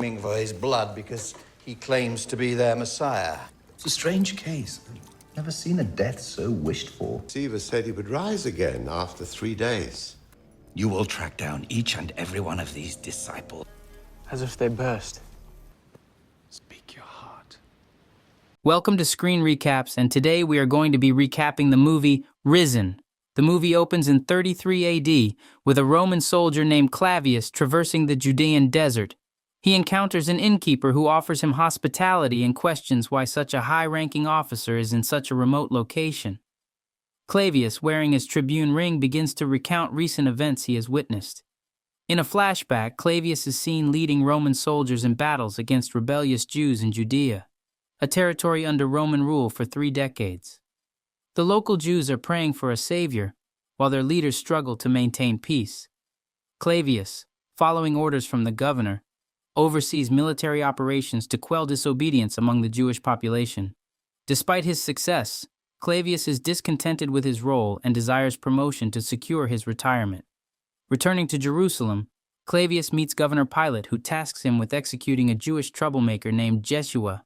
screaming for his blood because he claims to be their Messiah. It's a strange case. Never seen a death so wished for. Caesar said he would rise again after 3 days. You will track down each and every one of these disciples. As if they burst. Speak your heart. Welcome to Screen Recaps, and today we are going to be recapping the movie Risen. The movie opens in 33 AD with a Roman soldier named Clavius traversing the Judean desert. He encounters an innkeeper who offers him hospitality and questions why such a high-ranking officer is in such a remote location. Clavius, wearing his tribune ring, begins to recount recent events he has witnessed. In a flashback, Clavius is seen leading Roman soldiers in battles against rebellious Jews in Judea, a territory under Roman rule for 3 decades. The local Jews are praying for a savior, while their leaders struggle to maintain peace. Clavius, following orders from the governor, oversees military operations to quell disobedience among the Jewish population. Despite his success, Clavius is discontented with his role and desires promotion to secure his retirement. Returning to Jerusalem, Clavius meets Governor Pilate, who tasks him with executing a Jewish troublemaker named Jeshua.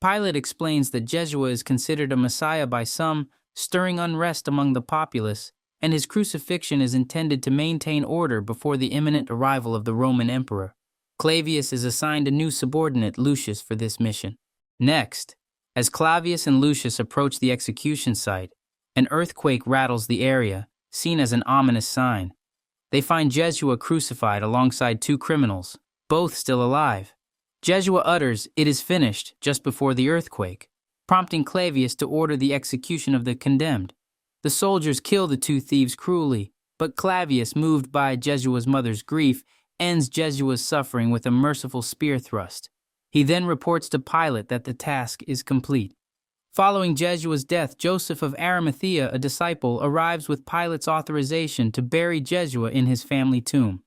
Pilate explains that Jeshua is considered a Messiah by some, stirring unrest among the populace, and his crucifixion is intended to maintain order before the imminent arrival of the Roman emperor. Clavius is assigned a new subordinate, Lucius, for this mission. Next, as Clavius and Lucius approach the execution site, an earthquake rattles the area, seen as an ominous sign. They find Jeshua crucified alongside 2 criminals, both still alive. Jeshua utters, "It is finished," just before the earthquake, prompting Clavius to order the execution of the condemned. The soldiers kill the 2 thieves cruelly, but Clavius, moved by Jeshua's mother's grief, ends Jeshua's suffering with a merciful spear thrust. He then reports to Pilate that the task is complete. Following Jeshua's death, Joseph of Arimathea, a disciple, arrives with Pilate's authorization to bury Jeshua in his family tomb.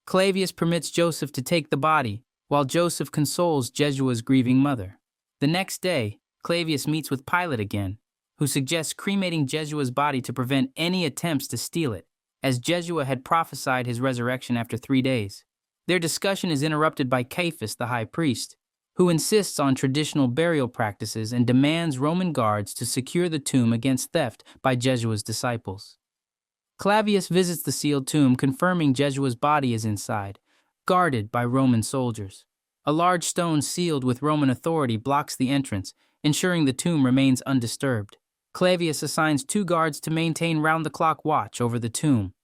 Clavius permits Joseph to take the body, while Joseph consoles Jeshua's grieving mother. The next day, Clavius meets with Pilate again, who suggests cremating Jeshua's body to prevent any attempts to steal it, as Jeshua had prophesied his resurrection after 3 days. Their discussion is interrupted by Caiaphas, the high priest, who insists on traditional burial practices and demands Roman guards to secure the tomb against theft by Jeshua's disciples. Clavius visits the sealed tomb, confirming Jeshua's body is inside, guarded by Roman soldiers. A large stone sealed with Roman authority blocks the entrance, ensuring the tomb remains undisturbed. Clavius assigns 2 guards to maintain round-the-clock watch over the tomb.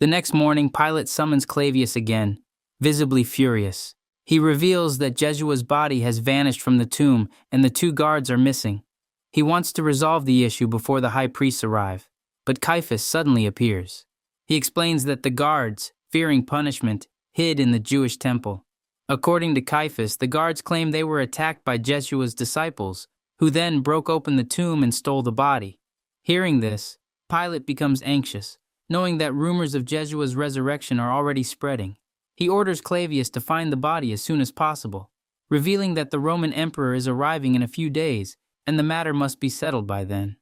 The next morning, Pilate summons Clavius again, visibly furious. He reveals that Jeshua's body has vanished from the tomb and the 2 guards are missing. He wants to resolve the issue before the high priests arrive, but Caiaphas suddenly appears. He explains that the guards, fearing punishment, hid in the Jewish temple. According to Caiaphas, the guards claim they were attacked by Jeshua's disciples, who then broke open the tomb and stole the body. Hearing this, Pilate becomes anxious, knowing that rumors of Jeshua's resurrection are already spreading. He orders Clavius to find the body as soon as possible, revealing that the Roman emperor is arriving in a few days, and the matter must be settled by then.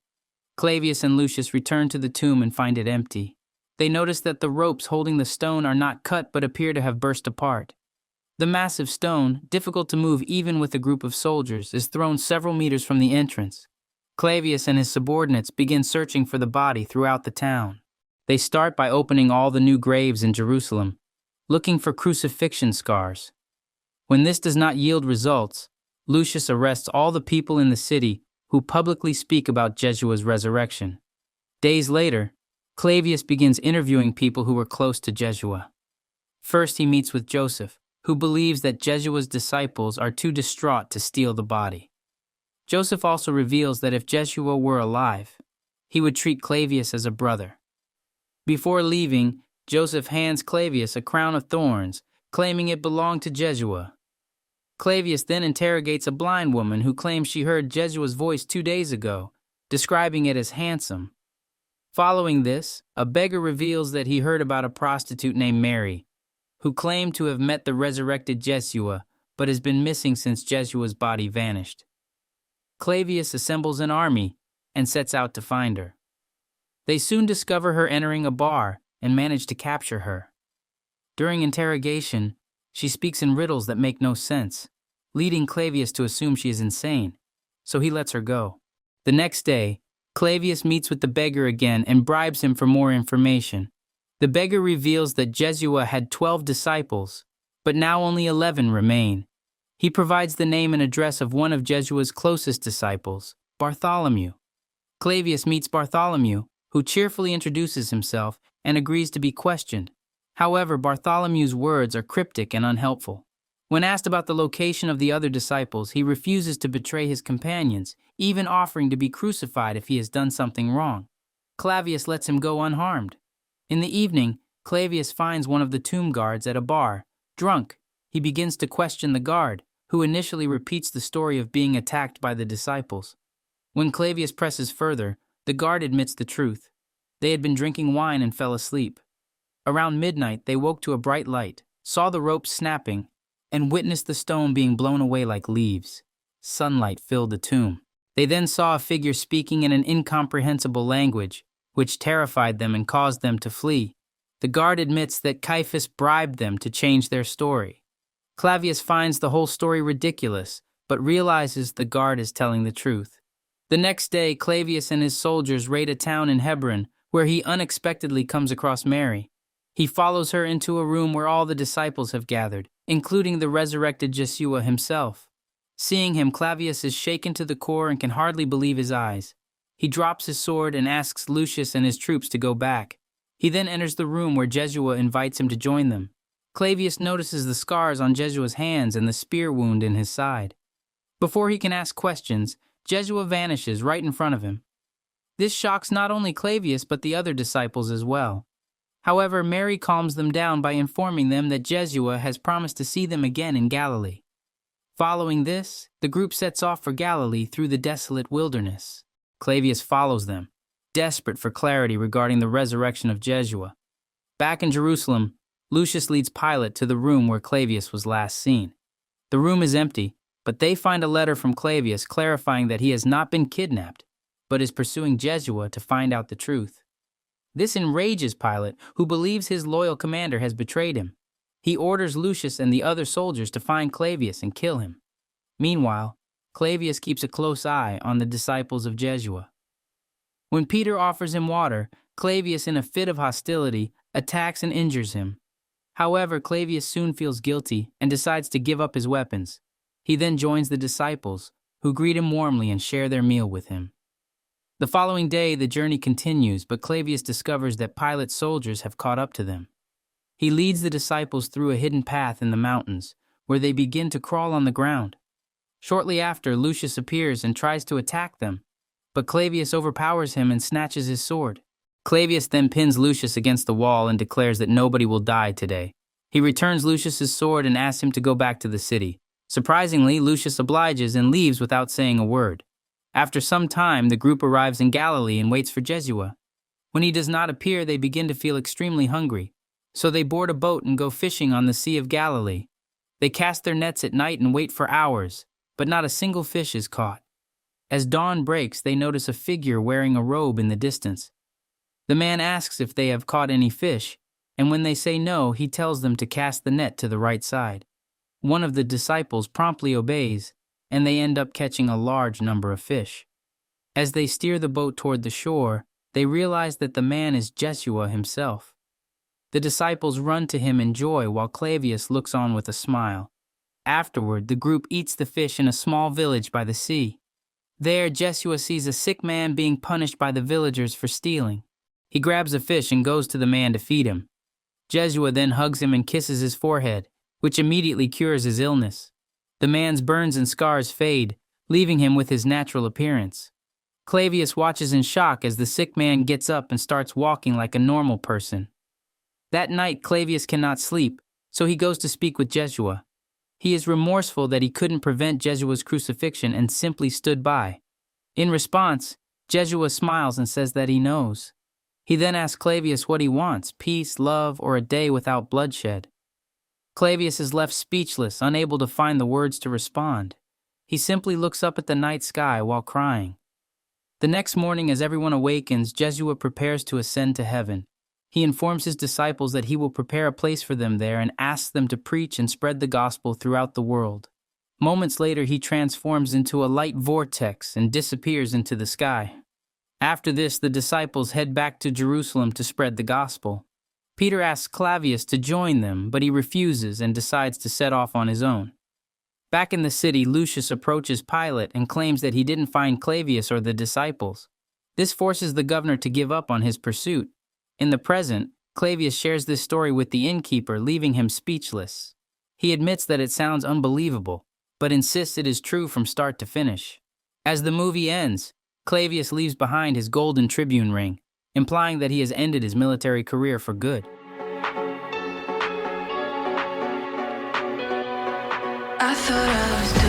Clavius and Lucius return to the tomb and find it empty. They notice that the ropes holding the stone are not cut but appear to have burst apart. The massive stone, difficult to move even with a group of soldiers, is thrown several meters from the entrance. Clavius and his subordinates begin searching for the body throughout the town. They start by opening all the new graves in Jerusalem, looking for crucifixion scars. When this does not yield results, Lucius arrests all the people in the city who publicly speak about Jeshua's resurrection. Days later, Clavius begins interviewing people who were close to Jeshua. First, he meets with Joseph, who believes that Jeshua's disciples are too distraught to steal the body. Joseph also reveals that if Jeshua were alive, he would treat Clavius as a brother. Before leaving, Joseph hands Clavius a crown of thorns, claiming it belonged to Jeshua. Clavius then interrogates a blind woman who claims she heard Jeshua's voice 2 days ago, describing it as handsome. Following this, a beggar reveals that he heard about a prostitute named Mary, who claimed to have met the resurrected Jeshua, but has been missing since Jeshua's body vanished. Clavius assembles an army and sets out to find her. They soon discover her entering a bar and manage to capture her. During interrogation, She speaks in riddles that make no sense, leading Clavius to assume she is insane, so he lets her go. The next day, Clavius meets with the beggar again and bribes him for more information. The beggar reveals that Jesua had 12 disciples, but now only 11 remain. He provides the name and address of one of Jesua's closest disciples, Bartholomew. Clavius meets Bartholomew, who cheerfully introduces himself and agrees to be questioned. However, Bartholomew's words are cryptic and unhelpful. When asked about the location of the other disciples, he refuses to betray his companions, even offering to be crucified if he has done something wrong. Clavius lets him go unharmed. In the evening, Clavius finds one of the tomb guards at a bar. Drunk, he begins to question the guard, who initially repeats the story of being attacked by the disciples. When Clavius presses further, the guard admits the truth. They had been drinking wine and fell asleep. Around midnight, they woke to a bright light, saw the ropes snapping, and witnessed the stone being blown away like leaves. Sunlight filled the tomb. They then saw a figure speaking in an incomprehensible language, which terrified them and caused them to flee. The guard admits that Caiaphas bribed them to change their story. Clavius finds the whole story ridiculous, but realizes the guard is telling the truth. The next day, Clavius and his soldiers raid a town in Hebron, where he unexpectedly comes across Mary. He follows her into a room where all the disciples have gathered, including the resurrected Jesua himself. Seeing him, Clavius is shaken to the core and can hardly believe his eyes. He drops his sword and asks Lucius and his troops to go back. He then enters the room where Jesua invites him to join them. Clavius notices the scars on Jesua's hands and the spear wound in his side. Before he can ask questions, Jesua vanishes right in front of him. This shocks not only Clavius but the other disciples as well. However, Mary calms them down by informing them that Jesua has promised to see them again in Galilee. Following this, the group sets off for Galilee through the desolate wilderness. Clavius follows them, desperate for clarity regarding the resurrection of Jesua. Back in Jerusalem, Lucius leads Pilate to the room where Clavius was last seen. The room is empty, but they find a letter from Clavius clarifying that he has not been kidnapped, but is pursuing Jesua to find out the truth. This enrages Pilate, who believes his loyal commander has betrayed him. He orders Lucius and the other soldiers to find Clavius and kill him. Meanwhile, Clavius keeps a close eye on the disciples of Jesua. When Peter offers him water, Clavius, in a fit of hostility, attacks and injures him. However, Clavius soon feels guilty and decides to give up his weapons. He then joins the disciples, who greet him warmly and share their meal with him. The following day, the journey continues, but Clavius discovers that Pilate's soldiers have caught up to them. He leads the disciples through a hidden path in the mountains, where they begin to crawl on the ground. Shortly after, Lucius appears and tries to attack them, but Clavius overpowers him and snatches his sword. Clavius then pins Lucius against the wall and declares that nobody will die today. He returns Lucius's sword and asks him to go back to the city. Surprisingly, Lucius obliges and leaves without saying a word. After some time, the group arrives in Galilee and waits for Jesua. When he does not appear, they begin to feel extremely hungry, so they board a boat and go fishing on the Sea of Galilee. They cast their nets at night and wait for hours, but not a single fish is caught. As dawn breaks, they notice a figure wearing a robe in the distance. The man asks if they have caught any fish, and when they say no, he tells them to cast the net to the right side. One of the disciples promptly obeys, and they end up catching a large number of fish. As they steer the boat toward the shore, they realize that the man is Jesua himself. The disciples run to him in joy while Clavius looks on with a smile. Afterward, the group eats the fish in a small village by the sea. There, Jesua sees a sick man being punished by the villagers for stealing. He grabs a fish and goes to the man to feed him. Jesua then hugs him and kisses his forehead, which immediately cures his illness. The man's burns and scars fade, leaving him with his natural appearance. Clavius watches in shock as the sick man gets up and starts walking like a normal person. That night, Clavius cannot sleep, so he goes to speak with Jesua. He is remorseful that he couldn't prevent Jesua's crucifixion and simply stood by. In response, Jesua smiles and says that he knows. He then asks Clavius what he wants: peace, love, or a day without bloodshed. Clavius is left speechless, unable to find the words to respond. He simply looks up at the night sky while crying. The next morning, as everyone awakens, Jesua prepares to ascend to heaven. He informs his disciples that he will prepare a place for them there and asks them to preach and spread the gospel throughout the world. Moments later, he transforms into a light vortex and disappears into the sky. After this, the disciples head back to Jerusalem to spread the gospel. Peter asks Clavius to join them, but he refuses and decides to set off on his own. Back in the city, Lucius approaches Pilate and claims that he didn't find Clavius or the disciples. This forces the governor to give up on his pursuit. In the present, Clavius shares this story with the innkeeper, leaving him speechless. He admits that it sounds unbelievable, but insists it is true from start to finish. As the movie ends, Clavius leaves behind his golden tribune ring, implying that he has ended his military career for good. I thought I was